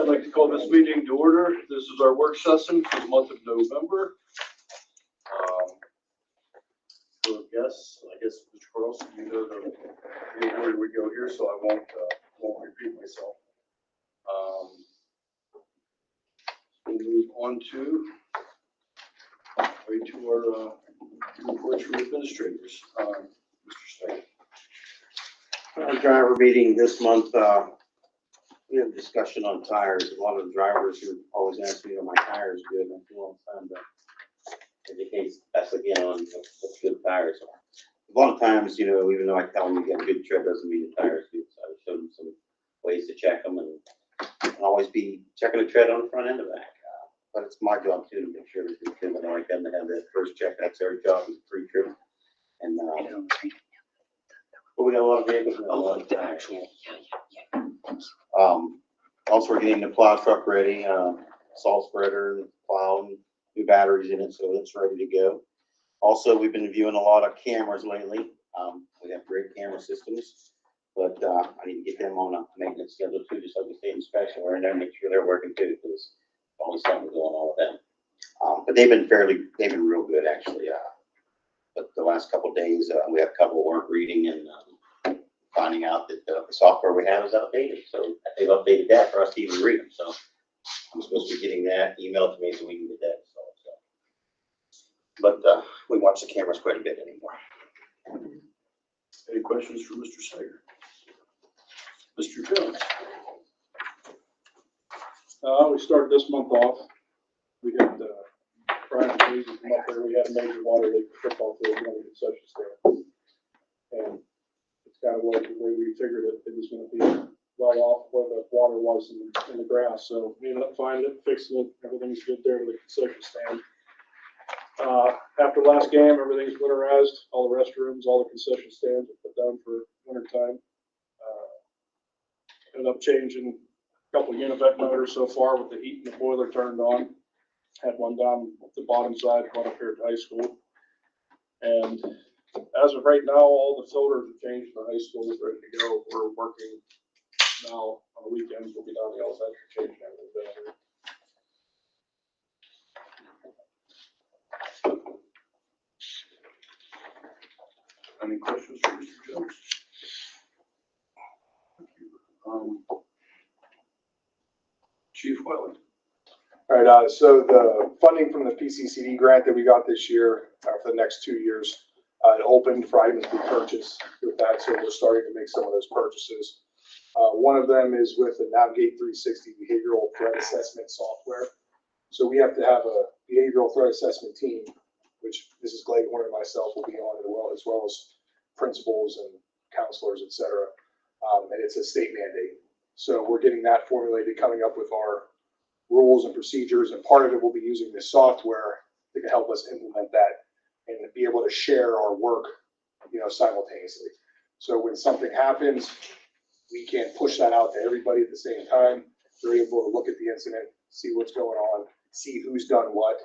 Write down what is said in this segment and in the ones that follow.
I'd like to call this meeting to order. This is our work session for the month of November. So yes, I guess Mr. Carlson, you know the order we go here, so I won't repeat myself. We'll move on to our reports from administrators. Mr. Stein. Our driver meeting this month, we have a discussion on tires. A lot of the drivers who always ask me, are my tires good? I feel I'm trying to educate us again on what good tires are. A lot of times, you know, even though I tell them you get a good tread doesn't mean the tire's good. So I show them some ways to check them and always be checking the tread on the front and the back. But it's my job too to make sure that they're good. I like them to have that first check. That's their job as a pre-trip. And but we got a lot of vehicles and a lot of tires. Also, we're getting the plow truck ready, salt spreader and plow and new batteries in it, so it's ready to go. Also, we've been viewing a lot of cameras lately. We have great camera systems, but I need to get them on a maintenance schedule too, just like the state inspection. We're in there and make sure they're working too, because always something going on with them. But they've been real good actually. But the last couple of days, we had a couple of work reading and finding out that the software we have is outdated. So they've updated that for us to even read them. So I'm supposed to be getting that emailed to me so we can get that installed. So, but we watch the cameras quite a bit anymore. Any questions for Mr. Sager? Mr. Jones. We started this month off. We had Brian Cleese come up there. We had a major water leak football field on the concession stand. And it's kind of like the way we figured it was going to be well off where the water was in the grass. So we ended up finding it, fixing it. Everything's good there with the concession stand. After last game, everything's winterized. All the restrooms, all the concession stands are put down for winter time. Ended up changing a couple of univent motors so far with the heat and the boiler turned on. Had one down the bottom side, one up here at the high school. And as of right now, all the filters are changed in the high school, ready to go. We're working now on the weekends. We'll be down the elementary changing everything. Any questions for Mr. Jones? Chief Wetland. All right, so the funding from the PCCD grant that we got this year for the next 2 years, it opened for items we purchase with that, so we're starting to make some of those purchases. One of them is with the Navigate 360 behavioral threat assessment software. So we have to have a behavioral threat assessment team, which Mrs. Gleghorn and myself will be on as well as principals and counselors, et cetera. And it's a state mandate. So we're getting that formulated, coming up with our rules and procedures, and part of it will be using this software that can help us implement that and be able to share our work, you know, simultaneously. So when something happens, we can't push that out to everybody at the same time. They're able to look at the incident, see what's going on, see who's done what,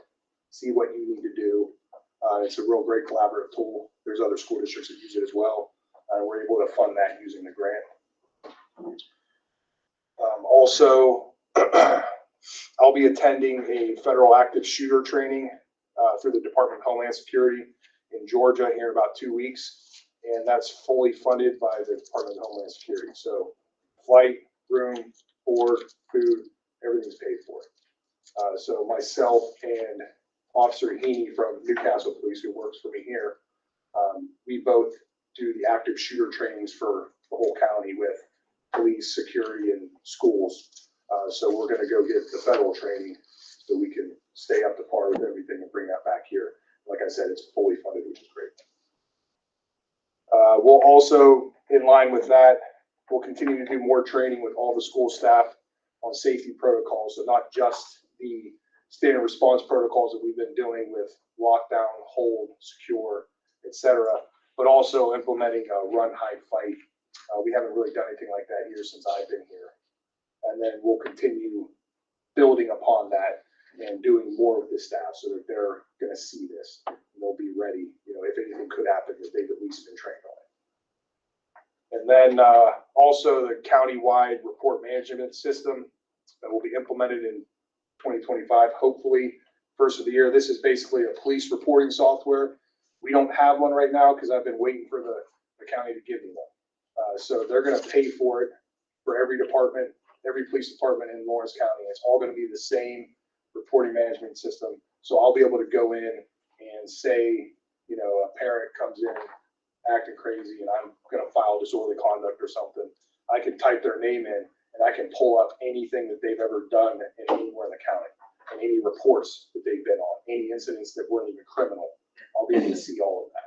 see what you need to do. It's a real great collaborative tool. There's other school districts that use it as well. We're able to fund that using the grant. Also, I'll be attending a federal active shooter training through the Department of Homeland Security in Georgia here in about 2 weeks. And that's fully funded by the Department of Homeland Security. So flight, room, board, food, everything's paid for. So myself and Officer Heaney from Newcastle Police, who works for me here, we both do the active shooter trainings for the whole county with police, security, and schools. So we're going to go get the federal training so we can stay up to par with everything and bring that back here. Like I said, it's fully funded, which is great. We'll also, in line with that, we'll continue to do more training with all the school staff on safety protocols. So not just the standard response protocols that we've been doing with lockdown, hold, secure, etc., but also implementing a run, hide, fight. We haven't really done anything like that here since I've been here. And then we'll continue building upon that and doing more with the staff so that they're going to see this and they'll be ready, you know, if anything could happen, that they've at least been trained on it. And then also the county-wide report management system. that will be implemented in 2025, hopefully first of the year. This is basically a police reporting software. We don't have one right now because I've been waiting for the county to give me one. So they're going to pay for it for every department, every police department in Lawrence County. It's all going to be the same reporting management system. So I'll be able to go in and say, you know, a parent comes in acting crazy and I'm going to file disorderly conduct or something. I can type their name in and I can pull up anything that they've ever done in anywhere in the county and any reports that they've been on, any incidents that weren't even criminal. I'll be able to see all of that.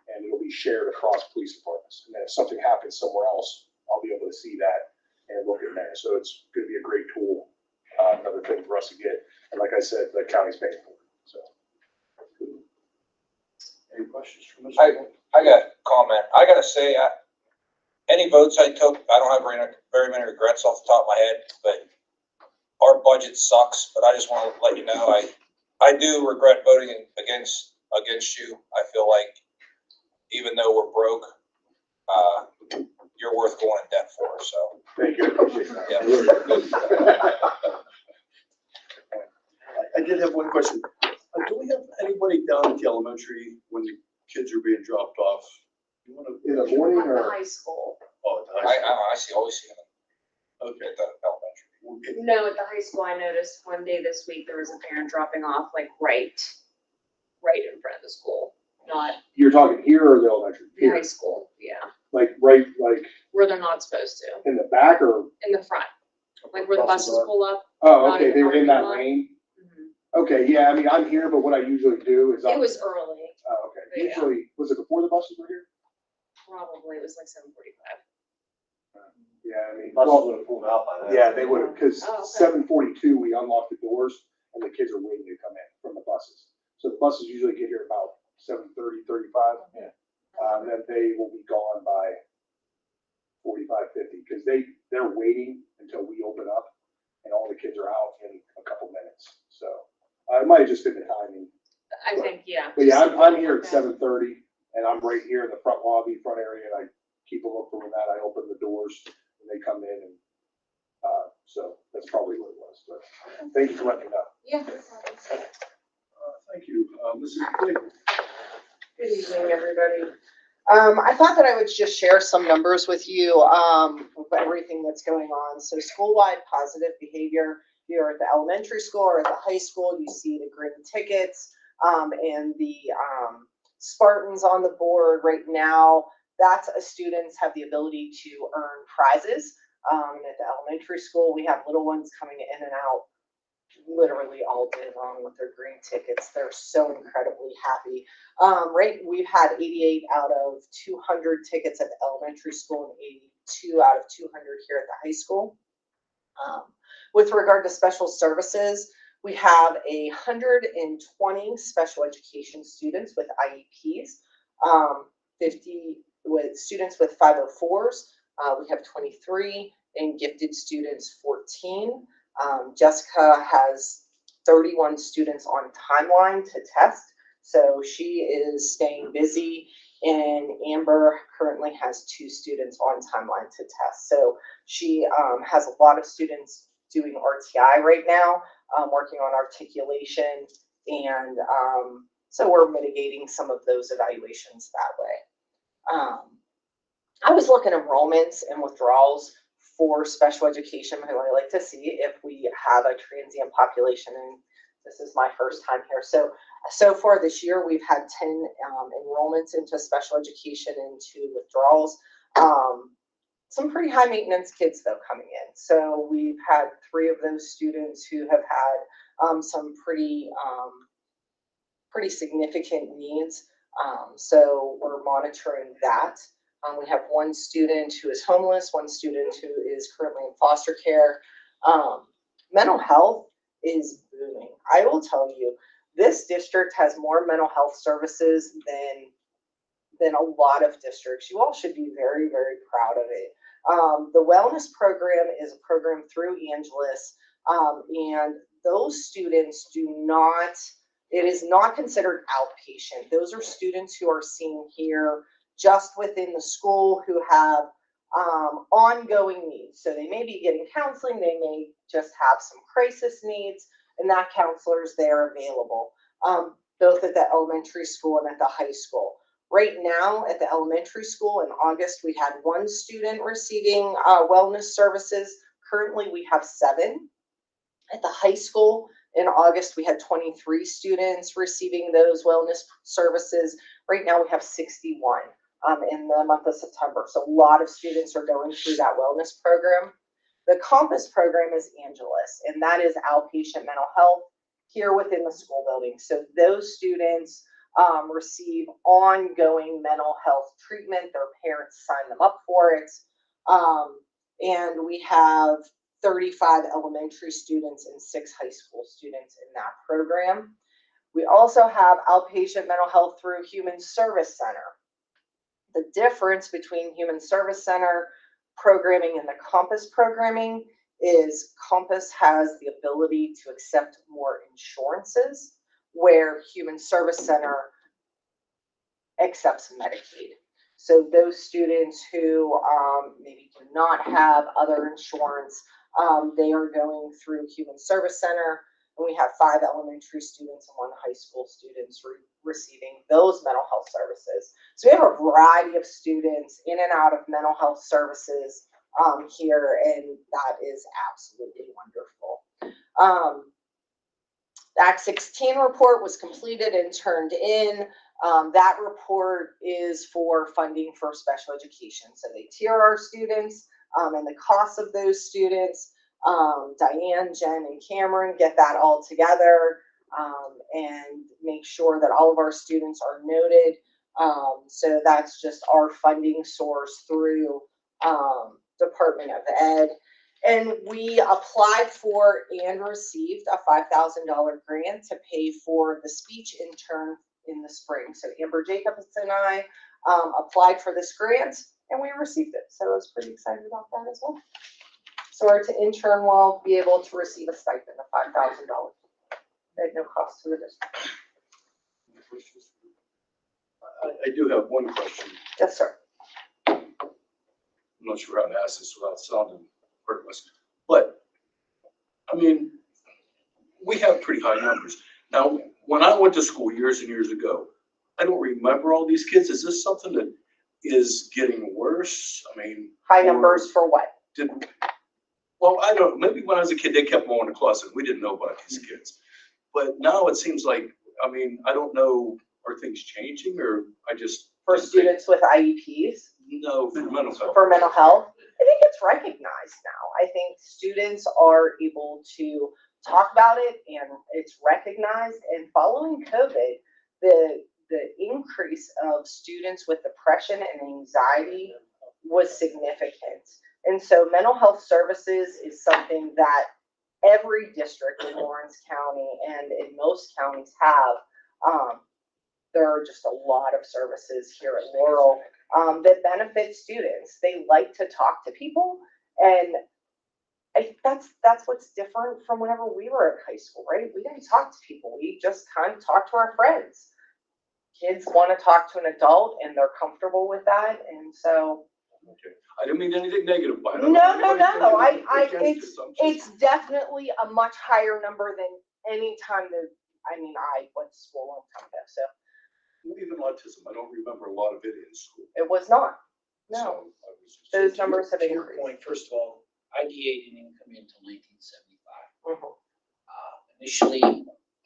And it'll be shared across police departments. And then if something happens somewhere else, I'll be able to see that and look in there. So it's going to be a great tool, another thing for us to get. And like I said, the county's paying for it. So. Any questions from Mr. I- Cole? I got a comment. I gotta say, any votes I took, I don't have very many regrets off the top of my head, but our budget sucks, but I just want to let you know, I do regret voting against you. I feel like even though we're broke, you're worth going in debt for, so. Thank you. I appreciate that. Yeah. I did have one question. Do we have anybody down at the elementary when the kids are being dropped off? You want to? In the morning At the or? high school. Oh, at the I, high school. always see them Okay. at the elementary. Okay. No, at the high school, I noticed one day this week, there was a parent dropping off like right in front of the school, not You're talking here or the elementary? the high Here, school, yeah, like right, like where they're not supposed to, in the back or? in the front, like where the buses are. pull up. Oh, Not okay, in the they were in that parking lot? lane. Mhm. Okay, yeah, I mean, I'm here, but what I usually do is. It was early, Oh, okay. Yeah. Usually, was it before the buses were here? probably, it was like 7:45. Yeah, I mean. Buses well, would have pulled out by then. Yeah, they would have, because Oh, okay. 7:42, we unlock the doors and the kids are waiting to come in from the buses. So the buses usually get here about 7:30, 35. Yeah. Then they will be gone by 45, 50, because they're waiting until we open up and all the kids are out in a couple minutes. So it might have just been the timing. I think, yeah. But yeah, I'm here at Okay. 7:30 and I'm right here in the front lobby, front area, and I keep a look for that. I open the doors and they come in and, so that's probably what it was, but thank you for letting me know. Yeah. Thank you. Mrs. Clayton. Good evening, everybody. I thought that I would just share some numbers with you, of everything that's going on. So school-wide positive behavior, if you're at the elementary school or at the high school, you see the green tickets, and the, Spartans on the board right now. That's students have the ability to earn prizes. At the elementary school, we have little ones coming in and out literally all day long with their green tickets. They're so incredibly happy. We've had 88 out of 200 tickets at the elementary school and 82 out of 200 here at the high school. With regard to special services, we have 120 special education students with IEPs, 50 with students with 504s. We have 23 and gifted students 14. Jessica has 31 students on timeline to test, so she is staying busy. And Amber currently has 2 students on timeline to test. So she has a lot of students doing RTI right now, working on articulation. And so we're mitigating some of those evaluations that way. I was looking at enrollments and withdrawals for special education. I really like to see if we have a transient population, and this is my first time here. So far this year, we've had 10 enrollments into special education and 2 withdrawals. Some pretty high maintenance kids though coming in. So we've had 3 of those students who have had some pretty significant needs. So we're monitoring that. We have 1 student who is homeless, 1 student who is currently in foster care. Mental health is booming. I will tell you, this district has more mental health services than a lot of districts. You all should be very, very proud of it. The wellness program is a program through Angelus, and those students it is not considered outpatient. Those are students who are seen here just within the school who have ongoing needs. So they may be getting counseling, they may just have some crisis needs, and that counselor is there available, both at the elementary school and at the high school. Right now, at the elementary school in August, we had 1 student receiving wellness services. Currently, we have 7. At the high school in August, we had 23 students receiving those wellness services. Right now, we have 61 in the month of September. So a lot of students are going through that wellness program. The Compass program is Angelus, and that is outpatient mental health here within the school building. So those students receive ongoing mental health treatment. Their parents sign them up for it. And we have 35 elementary students and 6 high school students in that program. We also have outpatient mental health through Human Service Center. The difference between Human Service Center programming and the Compass programming is Compass has the ability to accept more insurances, where Human Service Center accepts Medicaid. So those students who maybe do not have other insurance, they are going through Human Service Center, and we have 5 elementary students and 1 high school students receiving those mental health services. So we have a variety of students in and out of mental health services here, and that is absolutely wonderful. The Act 16 report was completed and turned in. That report is for funding for special education. So they tier our students and the costs of those students. Diane, Jen, and Cameron get that all together and make sure that all of our students are noted. So that's just our funding source through Department of Ed. And we applied for and received a $5,000 grant to pay for the speech intern in the spring. So Amber Jacobs and I applied for this grant, and we received it. So I was pretty excited about that as well. So our intern will be able to receive a stipend of $5,000 at no cost to the district. I do have one question. Yes, sir. I'm not sure how to ask this without sounding heartless, but I mean, we have pretty high numbers. Now, when I went to school years and years ago, I don't remember all these kids. Is this something that is getting worse? I mean, High numbers for what? Well, I don't, maybe when I was a kid, they kept them all in the closet. We didn't know about these kids. But now it seems like, I mean, I don't know, are things changing, or I just. For students with IEPs? No, for mental health. For mental health? I think it's recognized now. I think students are able to talk about it, and it's recognized. And following COVID, the increase of students with depression and anxiety was significant. And so mental health services is something that every district in Lawrence County and in most counties have. There are just a lot of services here at Laurel that benefit students. They like to talk to people, and that's what's different from whenever we were in high school, right? We didn't talk to people. We just kind of talked to our friends. Kids want to talk to an adult, and they're comfortable with that, and so. Okay. I didn't mean anything negative by it. No. It's definitely a much higher number than any time that, I went to school a long time ago, so. Even autism, I don't remember a lot of it in school. It was not, no. So I was just- Those numbers have To your increased. point, first of all, IDA didn't come in until 1975. Mhm. Initially,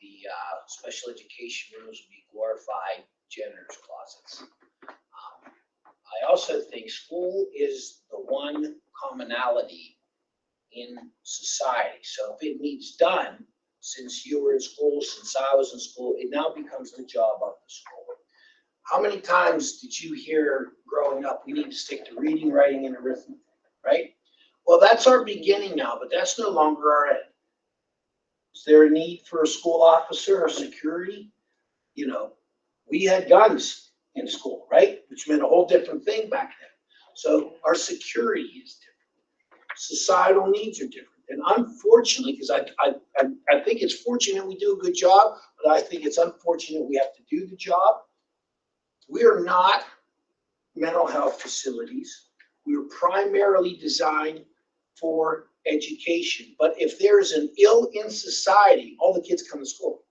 the special education rooms would be glorified janitor's closets. I also think school is the one commonality in society. So if it needs done, since you were in school, since I was in school, it now becomes the job of the school. How many times did you hear growing up, we need to stick to reading, writing, and arithmetic, right? Well, that's our beginning now, but that's no longer our end. Is there a need for a school officer or security? You know, we had guns in school, right? Which meant a whole different thing back then. So our security is different. Societal needs are different. And unfortunately, because I think it's fortunate we do a good job, but I think it's unfortunate we have to do the job. We are not mental health facilities. We were primarily designed for education. But if there's an ill in society, all the kids come to school.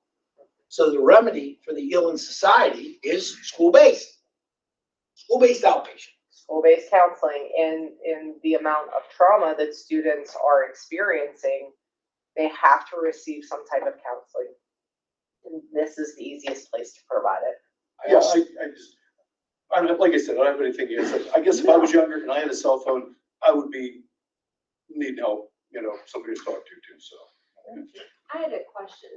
So the remedy for the ill in society is school-based outpatient. School-based counseling in the amount of trauma that students are experiencing, they have to receive some type of counseling. And this is the easiest place to provide it. Yeah, I don't, like I said, I don't have anything against it. I guess if I was younger and I had a cell phone, I would be needing help, somebody to talk to too, so. I had a question.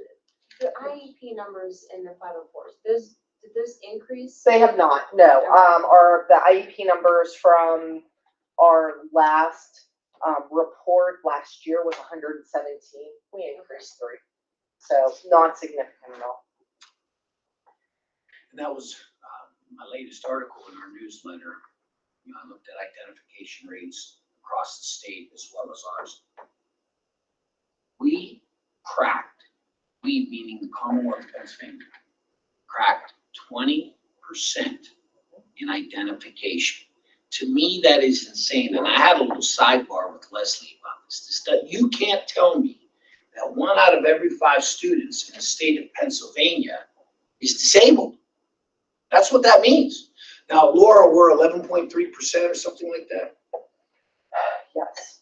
The IEP numbers in the 504s, did this increase? They have not, no. The IEP numbers from our last, report last year was 117. We increased 3. So not significant at all. And that was my latest article in our newsletter. I looked at identification rates across the state as well as ours. We meaning the Commonwealth of Pennsylvania, cracked 20% in identification. To me, that is insane. And I had a little sidebar with Leslie about this. You can't tell me that 1 out of every 5 students in the state of Pennsylvania is disabled. That's what that means. Now, Laura, we're 11.3% or something like that. Yes.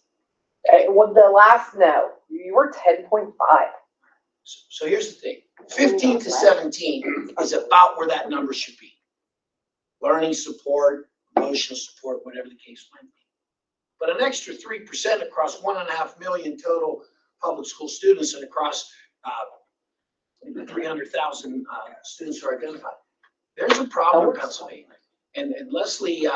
No, you were 10.5. So here's the thing, 15 to 17 is about where that number should be. Learning support, emotional support, whatever the case might be. But an extra 3% across 1.5 million total public school students and across 300,000 students who are identified. There's a problem in Pennsylvania. And Leslie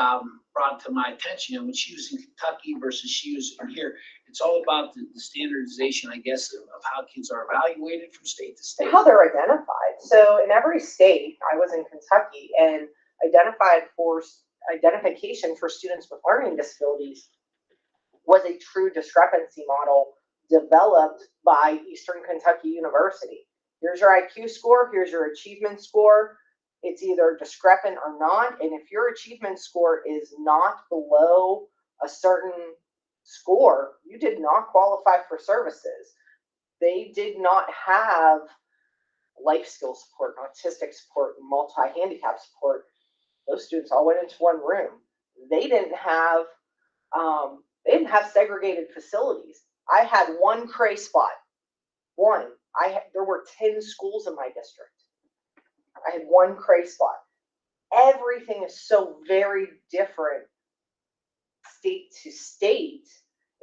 brought to my attention, when she was in Kentucky versus she was in here, it's all about the standardization, I guess, of how kids are evaluated from state to state. How they're identified. So in every state, I was in Kentucky, and identification for students with learning disabilities was a true discrepancy model developed by Eastern Kentucky University. Here's your IQ score, here's your achievement score. It's either discrepant or not, and if your achievement score is not below a certain score, you did not qualify for services. They did not have life skill support, autistic support, multi-handicap support. Those students all went into one room. They didn't have segregated facilities. I had one cray spot. There were 10 schools in my district. I had one cray spot. Everything is so very different state to state.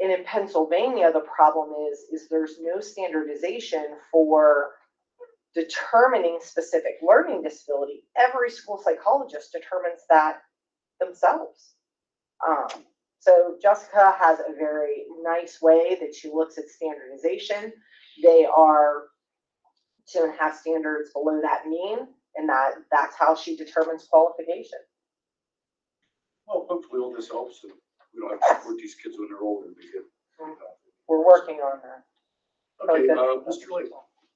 And in Pennsylvania, the problem is there's no standardization for determining specific learning disability. Every school psychologist determines that themselves. So Jessica has a very nice way that she looks at standardization. They are 2.5 standards below that mean, and that's how she determines qualification. Well, hopefully all this helps, and we don't have to support these kids when they're older. We're working on that. Okay, Okay. Mr. Lee.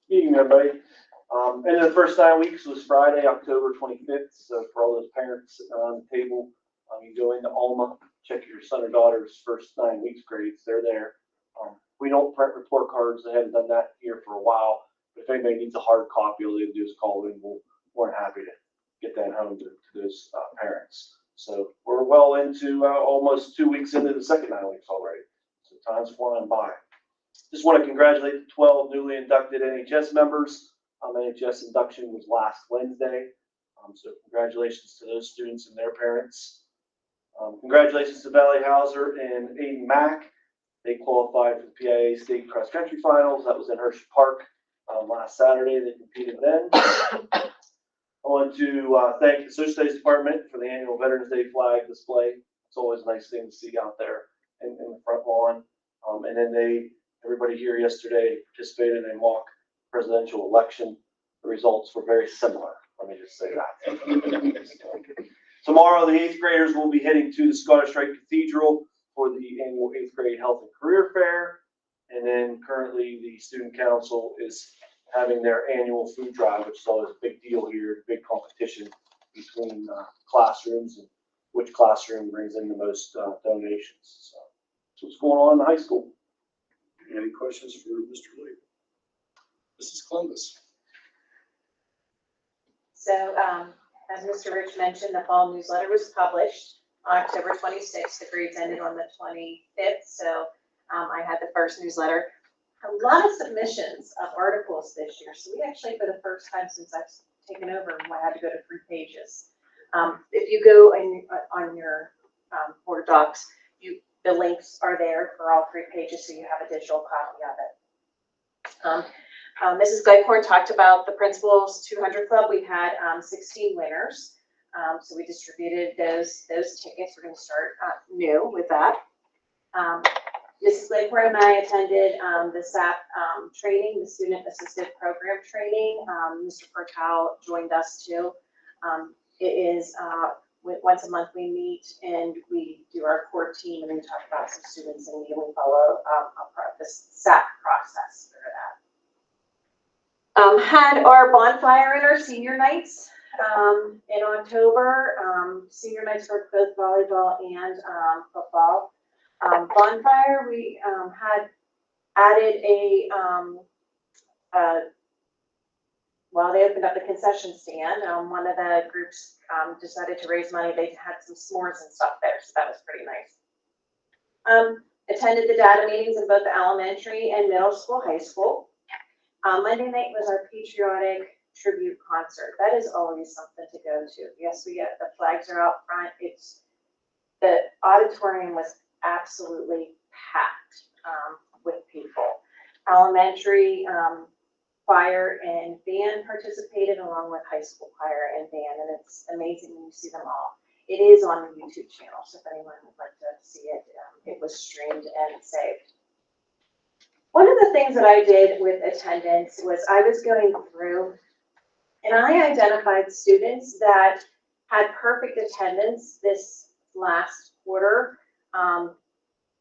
Evening, everybody. And the first 9 weeks was Friday, October 25th. So for all those parents sitting around the table, you go into Alma, check your son or daughter's first 9 weeks grades. They're there. We don't print report cards. They haven't done that here for a while. But if anybody needs a hard copy, all they do is call in. We're happy to get that home to those parents. So we're well into almost 2 weeks into the second 9 weeks already. So time's flying by. Just want to congratulate the 12 newly inducted NHS members. NHS induction was last Wednesday. So congratulations to those students and their parents. Congratulations to Valley Hauser and Aiden Mack. They qualified for the PIA State Cross Country Finals. That was in Hershey Park last Saturday. They competed then. I want to thank the Social Studies Department for the annual Veterans Day flag display. It's always a nice thing to see out there in the front lawn. And then everybody here yesterday participated in a mock presidential election. The results were very similar. Let me just say that. Tomorrow, the 8th graders will be heading to the Scottish Rite Cathedral for the annual 8th grade health and career fair. And then currently the student council is having their annual food drive, which is always a big deal here, big competition between classrooms. And which classroom brings in the most donations. So that's what's going on in the high school. Any questions for Mr. Lee? Mrs. Columbus? So, as Mr. Rich mentioned, the fall newsletter was published on October 26th. The grades ended on the 25th, so I had the first newsletter. A lot of submissions of articles this year, so we actually, for the first time since I've taken over, I had to go to 3 pages. If you go on your Board Docs, the links are there for all 3 pages, so you have a digital copy of it. Mrs. Gleghorn talked about the Principals 200 Club. We had 16 winners. So we distributed those tickets. We're going to start new with that. Mrs. Gleghorn and I attended the SAP training, the Student Assisted Program training. Mr. Perkow joined us too. It is once a month we meet and we do our core team and we talk about some students and we follow the SAP process for that. Had our bonfire at our senior nights in October. Senior nights for both volleyball and football. Bonfire, we had added while they opened up the concession stand, one of the groups decided to raise money. They had some s'mores and stuff there, so that was pretty nice. Attended the data meetings in both the elementary and middle school, high school. Monday night was our patriotic tribute concert. That is always something to go to. Yes, we get the flags are out front. The auditorium was absolutely packed with people. Elementary choir and band participated along with high school choir and band, and it's amazing when you see them all. It is on the YouTube channel, so if anyone would like to see it, it was streamed and saved. One of the things that I did with attendance was I was going through and I identified students that had perfect attendance this last quarter,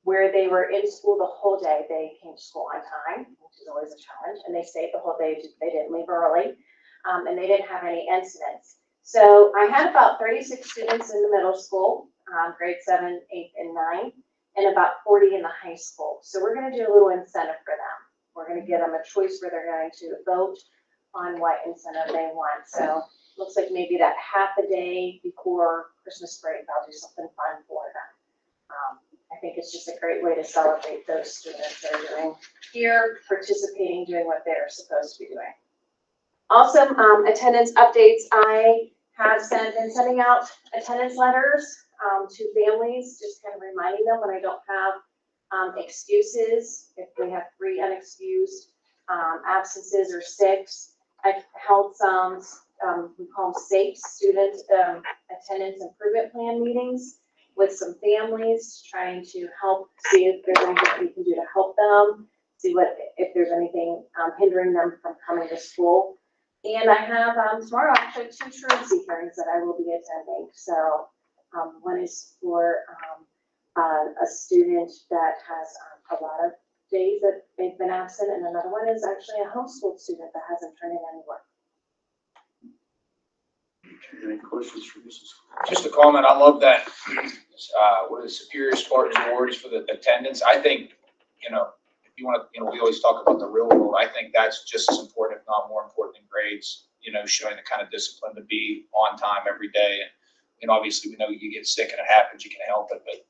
where they were in school the whole day. They came to school on time, which is always a challenge, and they stayed the whole day. They didn't leave early, and they didn't have any incidents. So I had about 36 students in the middle school, grade 7, 8, and 9. And about 40 in the high school. So we're going to do a little incentive for them. We're going to give them a choice where they're going to vote on what incentive they want. So looks like maybe that half a day before Christmas break, I'll do something fun for them. I think it's just a great way to celebrate those students that are doing here, participating, doing what they're supposed to be doing. Also, attendance updates. I have been sending out attendance letters to families, just kind of reminding them when I don't have excuses. If we have 3 unexcused absences or 6, I've held some, we call them SAFE, student attendance improvement plan meetings with some families, trying to help see if there's anything we can do to help them, see if there's anything hindering them from coming to school. And I have tomorrow actually 2 truancy hearings that I will be attending. So one is for a student that has a lot of days that they've been absent, and another one is actually a homeschooled student that hasn't turned in any work. Any questions for Mrs. Just a comment, I love that, what is Superior Spartans Awards for the attendance. I think, if you want to, we always talk about the real world. I think that's just as important, if not more important than grades, showing the kind of discipline to be on time every day. And obviously we know you get sick and it happens, you can help it, but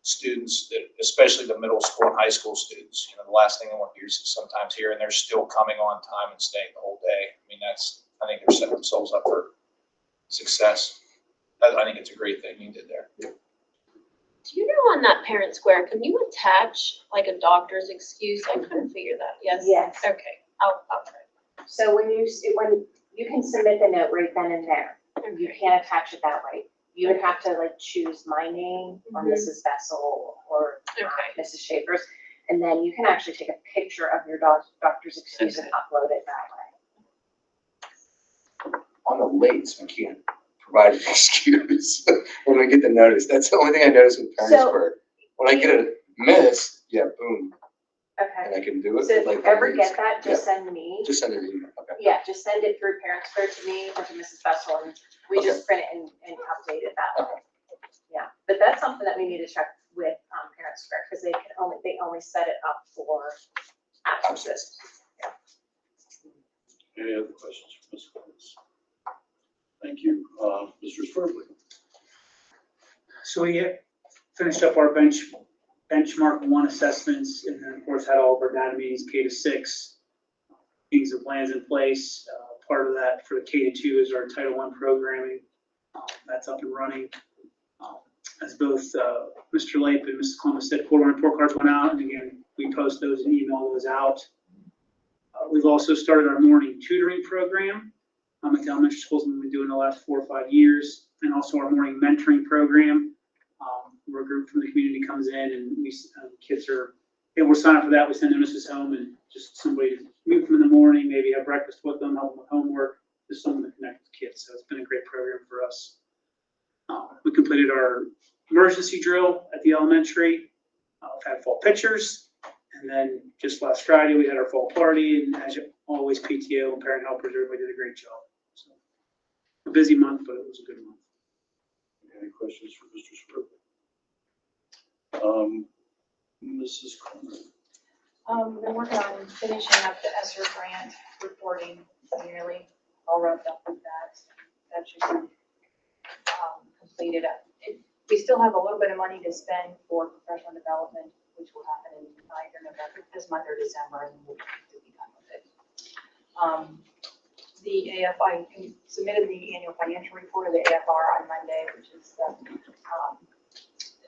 students, especially the middle school and high school students, the last thing I want to hear is sometimes here, and they're still coming on time and staying the whole day. I think they're setting themselves up for success. I think it's a great thing you did there. Do you know on that parent square, can you attach like a doctor's excuse? I couldn't figure that. Yes? Yes. Okay, I'll try. So when you can submit the note right then and there. You can't attach it that way. You would have to choose my name or Mrs. Vessel or Mrs. Schaefer's, and then you can actually take a picture of your doctor's excuse and upload it that way. On the lates, we can't provide an excuse when we get the notice. That's the only thing I notice with Parents. When I get a miss, boom, Okay. and I can do it. So if you ever lates. get that, just send me. Just send it to you. Okay. Yeah, just send it through Parents Square to me or to Mrs. Vessel, and we just print it and update it that way. that's something that we need to check with, Parents Square, because they only set it up for absences. Any other questions for Ms. Clements? Thank you. Mr. Swerbley? So we finished up our benchmark 1 assessments, and then of course had all of our data meetings, K-6, meetings and plans in place. Part of that for the K-2 is our Title I programming. That's up and running. As both Mr. Lape and Mrs. Columbus said, quarterly report cards went out, and again, we post those and email those out. We've also started our morning tutoring program at the elementary schools we've been doing the last 4 or 5 years, and also our morning mentoring program, where a group from the community comes in and we kids are able to sign up for that. We send notices home and just somebody to meet them in the morning, maybe have breakfast with them, help them with homework, just someone to connect with kids. So it's been a great program for us. We completed our emergency drill at the elementary. We've had fall pictures, and then just last Friday we had our fall party, and as always, PTO and parent helpers, everybody did a great job. So a busy month, but it was a good month. Any questions for Mr. Swerbley? Mrs. Clement? We're working on finishing up the ESSER grant reporting, nearly all wrapped up with that. That should be completed. We still have a little bit of money to spend for professional development, which will happen in either November, this month, or December, and then we'll be done with it. The AFI submitted the annual financial report of the AFR on Monday, which is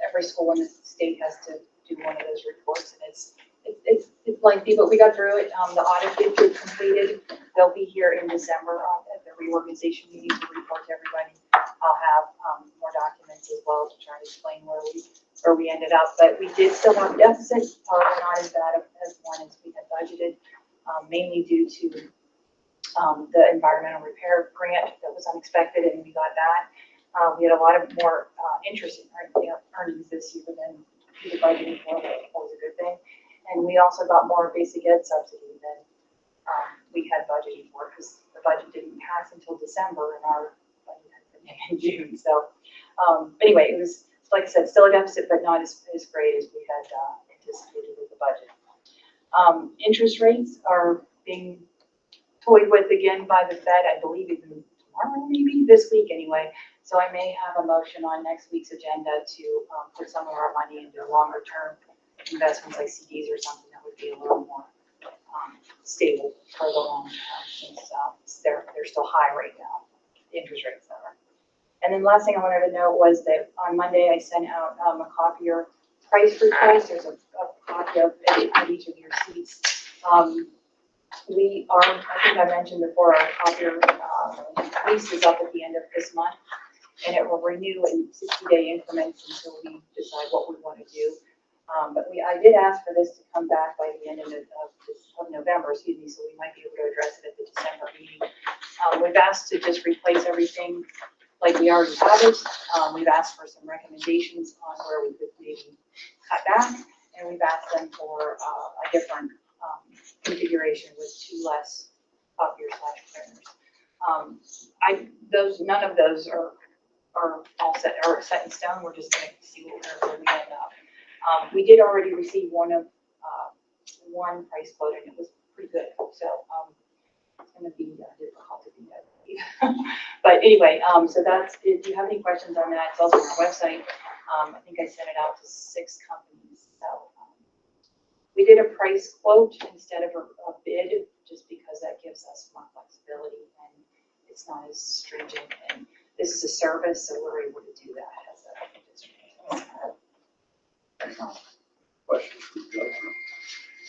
every school in the state has to do one of those reports, and it's lengthy, but we got through it. The audit did get completed. They'll be here in December at the reorganization meeting to report to everybody. I'll have more documents as well to try to explain where we ended up, but we did still have deficits, probably not as bad as one as we had budgeted, mainly due to the environmental repair grant that was unexpected, and we got that. We had a lot of more interest in earnings this year than we were budgeting for, that was a good thing. And we also got more basic ed subsidy than we had budgeted for, because the budget didn't pass until December, and our budget had been in June. So anyway, it was, like I said, still a deficit, but not as great as we had anticipated with the budget. Interest rates are being toyed with again by the Fed, I believe even tomorrow, maybe this week anyway. So I may have a motion on next week's agenda to put some of our money into longer term investments like CDs or something that would be a little more stable for the long term, since they're still high right now, the interest rates are. And then last thing I wanted to note was that on Monday I sent out a copier price request. There's a copy of each of your seats. I think I mentioned before, our copier lease is up at the end of this month, and it will renew in 60-day increments until we decide what we want to do. But I did ask for this to come back by the end of November, so we might be able to address it at the December meeting. We've asked to just replace everything like we already have it. We've asked for some recommendations on where we could maybe cut back, and we've asked them for a different configuration with 2 less copier/printers. None of those are all set in stone. We're just going to see where we end up. We did already receive one price quote, and it was pretty good. So it's going to be difficult to do that. But anyway, so that's, if you have any questions on that, it's also on our website. I think I sent it out to 6 companies. So we did a price quote instead of a bid, just because that gives us more flexibility and it's not as stringent. And this is a service, so we're able to do that as a district. Questions for Jennifer?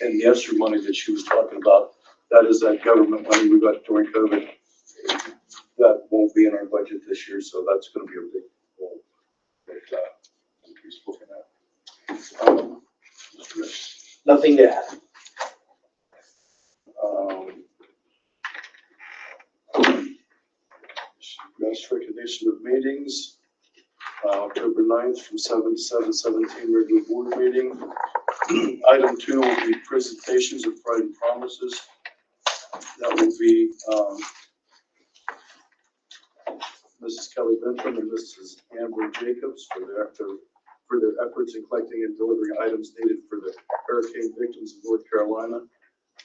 And the ESSER money that she was talking about, that is that government money we got during COVID. That won't be in our budget this year, so that's going to be a big goal that he's looking at. Nothing to add. Next recognition of meetings, October 9th from 7 to 7:17 regular board meeting. Item 2 will be presentations of Pride and Promises. That will be Mrs. Kelly Bentham and Mrs. Amber Jacobs for their for their efforts in collecting and delivering items needed for the hurricane victims of North Carolina.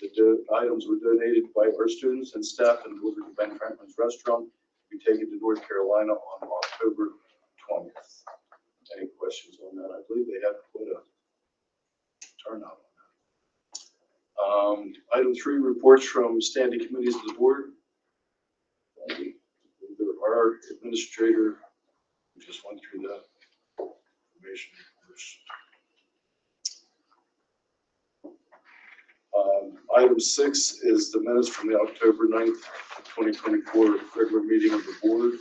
The items were donated by our students and staff and delivered to Ben Franklin's restaurant, to be taken to North Carolina on October 20th. Any questions on that? I believe they had quite a turnout on that. Item 3, reports from standing committees of the board. Our administrator just went through that information first. Item 6 is the minutes from the October 9th, 2024 regular meeting of the board.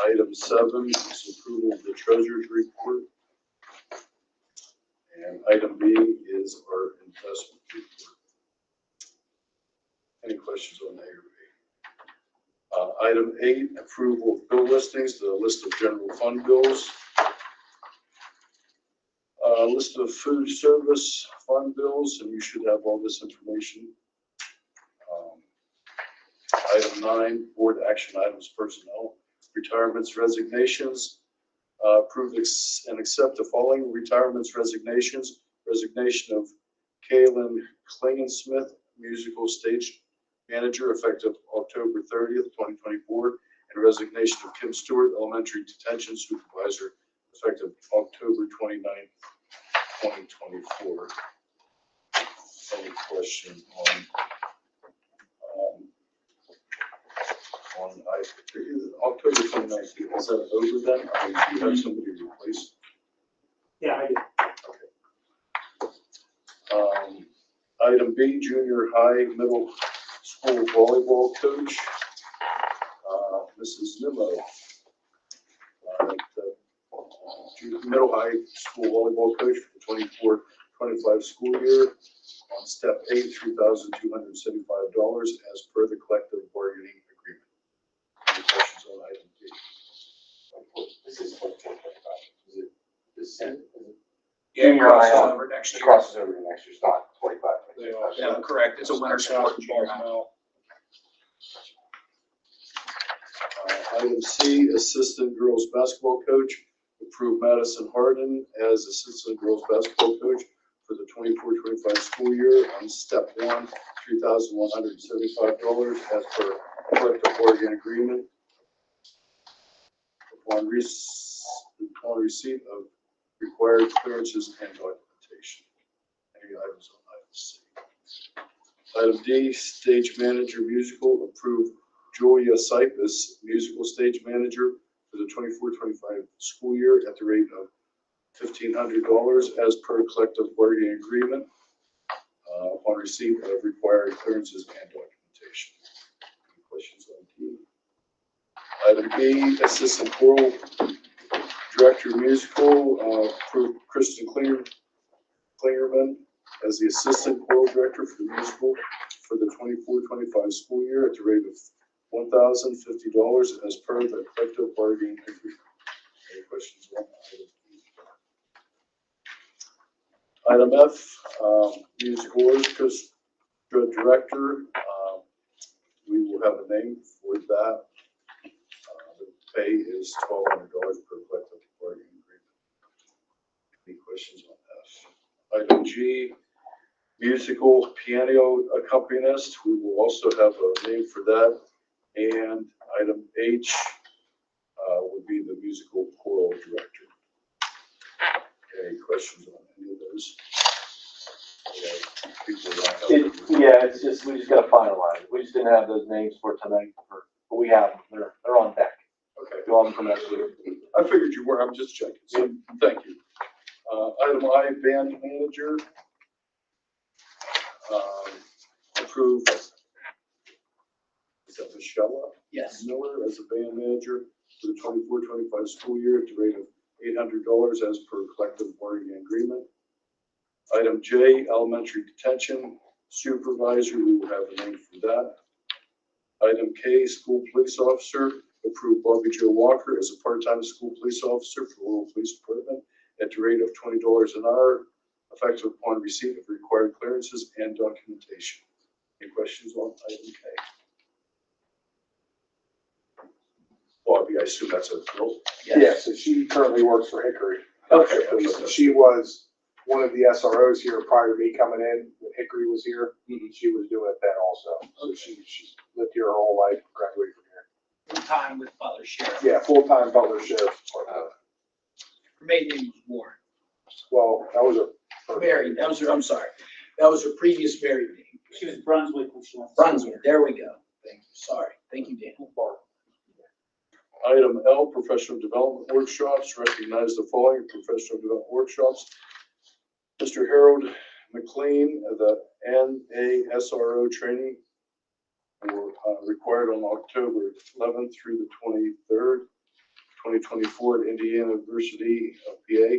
Item 7 is approval of the treasurer's report. And item B is our investment report. Any questions on A or B? Item 8, approval of bill listings, the list of general fund bills. List of food service fund bills, and you should have all this information. Item 9, board action items, personnel, retirements, resignations. Approve and accept the following retirements, resignations. Resignation of Kaylin Klingensmith, musical stage manager, effective October 30th, 2024, and resignation of Kim Stewart, elementary detention supervisor, effective October 29th, 2024. Any question on October 29th? Is that over then? I mean, do you have somebody replace? Yeah, I do. Okay. Item B, junior high, middle school volleyball coach, Mrs. Nimmo. Middle high school volleyball coach for the 24-25 school year on step 8, $3,275 as per the collective bargaining agreement. Any questions on item B? This is 24, 25. Is it this same? Yeah, Junior high, crosses over next year. crosses over to next year, it's not 25. They are. Yeah, correct. It's a winter sport. Junior high. Item C, assistant girls basketball coach. Approve Madison Harden as assistant girls basketball coach for the 24-25 school year on step 1, $3,175 as per collective bargaining agreement. Upon receipt of required clearances and documentation. Any items on item C? Item D, stage manager musical. Approve Julia Cypus, musical stage manager for the 24-25 school year at the rate of $1,500 as per collective bargaining agreement upon receipt of required clearances and documentation. Any questions on D? Item B, assistant choral director musical. Approve Kristen Klingerman as the assistant choral director for the musical for the 24-25 school year at the rate of $1,050 as per the collective bargaining agreement. Any questions on item F? Musical orchestra director. We will have a name for that. The pay is $1,200 per collective bargaining agreement. Any questions on F? Item G, musical piano accompanist. We will also have a name for that. And item H would be the musical choral director. Any questions on any of those? Yeah, it's just, we just gotta finalize. We just didn't have those names for tonight, but we have them. They're on deck. Okay. Do all them for next year. I figured you were. I'm just checking. So thank you. Item I, band manager. Approve. Is that Michelle? Yes. Miller as a band manager for the 24-25 school year at the rate of $800 as per collective bargaining agreement. Item J, elementary detention supervisor. We will have a name for that. Item K, school police officer. Approve Bobby Joe Walker as a part-time school police officer for the Lowell Police Department at the rate of $20 an hour, effective upon receipt of required clearances and documentation. Any questions on item K? Bobby, I assume that's a bill. Yeah, so she currently works for Hickory. Township Police. She was one of the SROs here prior to me coming in, when Hickory was here. She was doing it then also. So she's lived here her whole life, graduated from here. Full time with Butler Sheriff. Yeah, full-time Butler Sheriff. Her maiden name was Warren. Well, that was a. Mary, that was her, I'm sorry. That was her previous married name. She was Brunswick when she went. Brunswick, there we go. Thank you, sorry. Thank you, Dan. Item L, professional development workshops. Recognize the following professional development workshops. Mr. Harold McLean, the NASRO training required on October 11th through the 23rd, 2024 at Indiana University of PA.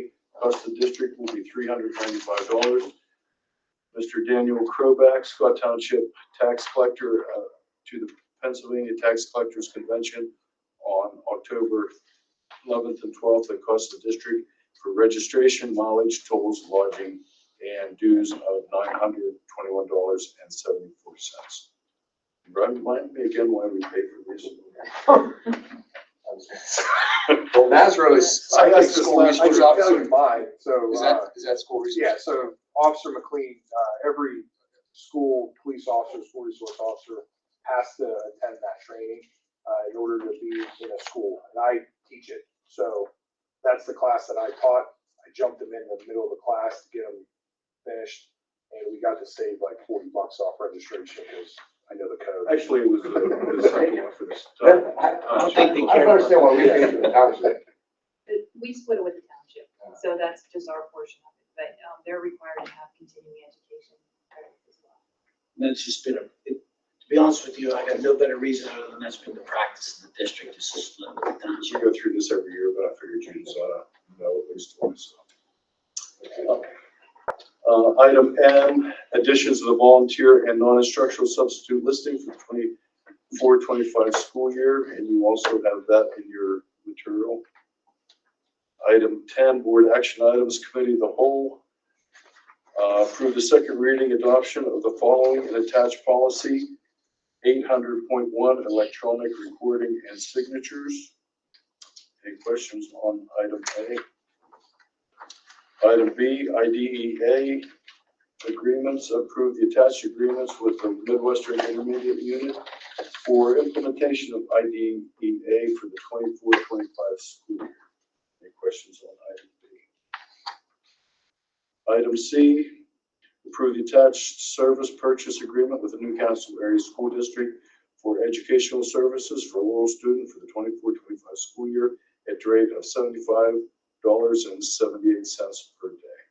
Cost of the district will be $395. Mr. Daniel Kroback, Scott Township Tax Collector, to the Pennsylvania Tax Collectors Convention on October 11th and 12th at cost of the district for registration, mileage, tolls, lodging, and dues of $921.74. Remind me again why we pay for these. Well, Nazaro is, I I think, guess school I resource can tell you officer. mine, so. Is that school resource? Yeah, so Officer McLean, every school police officer, school resource officer has to attend that training in order to be in a school, and I teach it. So that's the class that I taught. I jumped them in the middle of the class to get them finished, and we got to save like $40 off registration because I know the code. Actually, it was the second one for this. I don't understand why we pay for the township. We split it with the township, so that's just our portion of it, but, they're required to have continuing education credit as well. And it's just been to be honest with you, I got no better reason other than that's been the practice in the district, is to split with the We township. go through this every year, but I figured you'd know at least twice. Item M, additions to the volunteer and non-instructional substitute listing for the 24-25 school year, and you also have that in your material. Item 10, board action items, committee of the whole. Approve the second reading adoption of the following and attached policy, 800.1, electronic recording and signatures. Any questions on item A? Item B, IDEA agreements, approve the attached agreements with the Midwestern Intermediate Unit for implementation of IDEA for the 24-25 school year. Any questions on item B? Item C, approve the attached service purchase agreement with the Newcastle Area School District for educational services for a Laurel student for the 24-25 school year at the rate of $75.78 per day.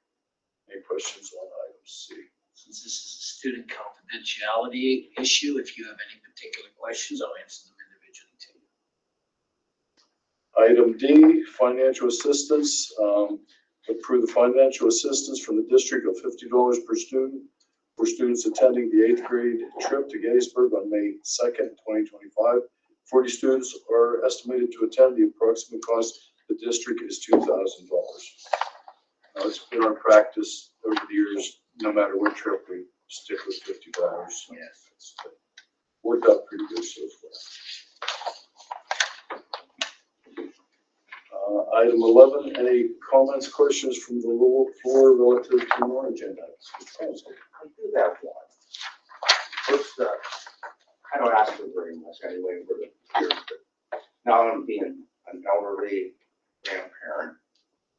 Any questions on item C? Since this is a student confidentiality issue, if you have any particular questions, I'll answer them individually to you. Item D, financial assistance. Approve the financial assistance from the district of $50 per student for students attending the 8th grade trip to Gettysburg on May 2nd, 2025. 40 students are estimated to attend. The approximate cost of the district is $2,000. Now, it's been our practice over the years, no matter what trip, we stick with $50. Yes. It's worked out pretty good so far. Item 11, any comments, questions from the floor relative to non-agenda? I do have one. First, I don't ask for very much anyway for the years, but now I'm being an elderly grandparent.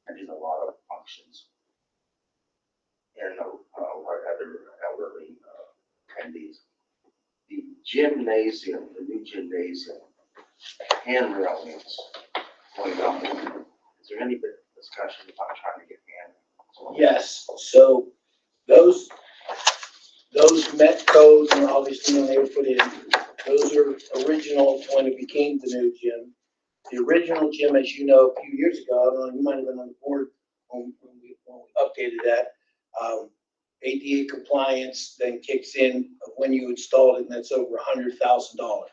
I do a lot of functions. And what other elderly attendees. The gymnasium, the new gymnasium, hand railings going down. Is there any discussion about trying to get hand? Yes, so those met codes and obviously when they were put in, those are original to when it became the new gym. The original gym, as you know, a few years ago, I don't know, you might have been on the board when we updated that. ADA compliance then kicks in when you installed it, and that's over $100,000.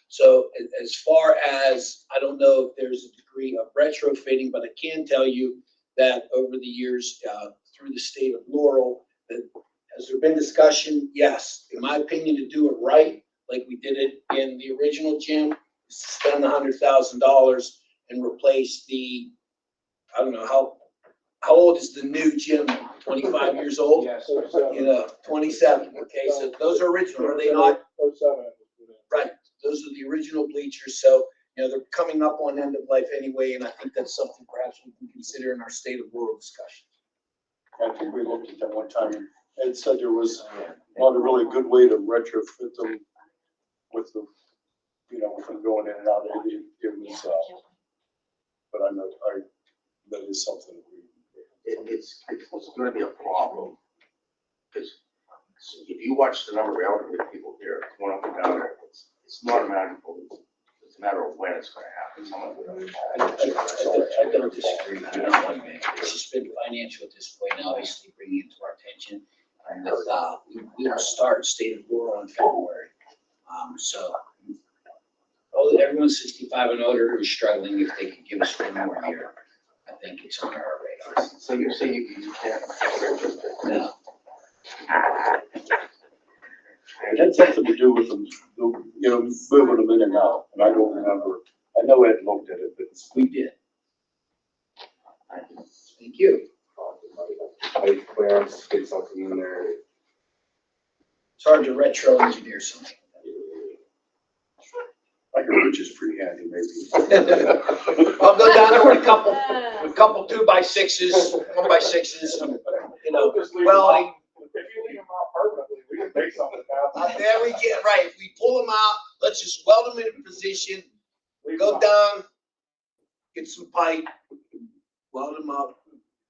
So as far as, I don't know if there's a degree of retrofitting, but I can tell you that over the years through the state of Laurel, that has there been discussion? Yes. In my opinion, to do it right, like we did it in the original gym, is to spend $100,000 and replace the, I don't know how How old is the new gym? 25 years old? Yes. You know, 27. Okay, so those are original, are they not? 07. Right, those are the original bleachers, so, you know, they're coming up on end of life anyway, and I think that's something perhaps we can consider in our state of rural discussion. I think we looked at that one time, and said there was not a really good way to retrofit them with the, you know, with them going in and out, it was, but that is something It's gonna be a problem. Because if you watch the number of elderly people here going up and down there, it's not a magical, it's a matter of when it's gonna happen. Someone will. I don't disagree with you on one man. It's just been financial at this point, obviously bringing it to our attention. And with, we will start state of rural in February. So, everyone 65 and older who's struggling, if they could give us one more year, I think it's on our radar. So you're saying you can't. No. It had something to do with them, you know, moving them in and out, and I don't remember, I know Ed looked at it, but We did. Thank you. Like clearance, get something in there. It's hard to retro engineer something. like a Rich is pretty handy, maybe. I'll go down there with a couple 2x6s, 1x6s, you know, welding. If you leave them out permanently, we can make something happen. There we get, right, if we pull them out, let's just weld them in position, we go down, get some pipe, weld them up,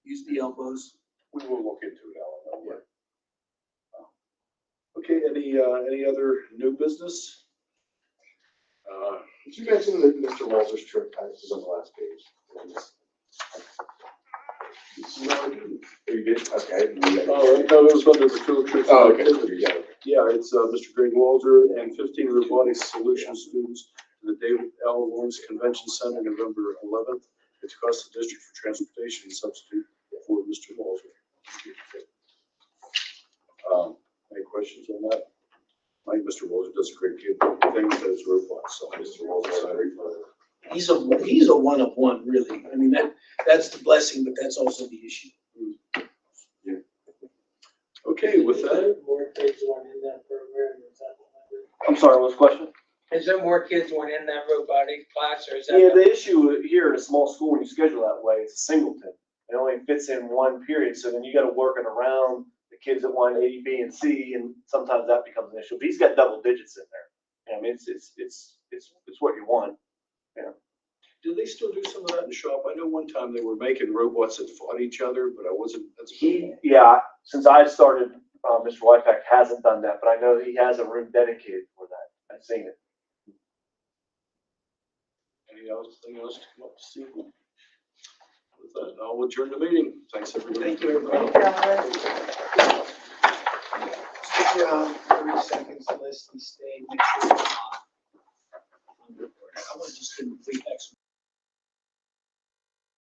use the elbows. We will look into it, Alan. Okay, any other new business? Did you mention that Mr. Walter's trip is on the last page? Are you good? Okay. Oh, no, it was under the field trip. Oh, okay. Yeah, it's, Mr. Greg Walter and 15 Robotics Solutions students to the David L. Lawrence Convention Center, November 11th. It's cost the district for transportation substitute for Mr. Walter. Any questions on that? I think Mr. Walter does a great deal of things that is robots, so Mr. Walter's sorry for that. He's a one of one, really. I mean, that's the blessing, but that's also the issue. Yeah. Okay, with that. More kids want in that program, is that what I'm sorry, what's the question? Is there more kids want in that robotic class, or is Yeah, the issue here at a small school, when you schedule that way, it's a singleton. It only fits in one period, so then you gotta work it around the kids that want A, B, and C, and sometimes that becomes an issue. But he's got double digits in there. I mean, it's what you want. Yeah. Do they still do some of that in the shop? I know one time they were making robots that fought each other, but I wasn't. Yeah, since I started, Mr. Wypack hasn't done that, but I know he has a room dedicated for that. I've seen it. Anything else to come up this evening? With that, I'll adjourn the meeting. Thanks, everybody. Thank you, everybody. Stick around 30 seconds unless we stay. Make sure.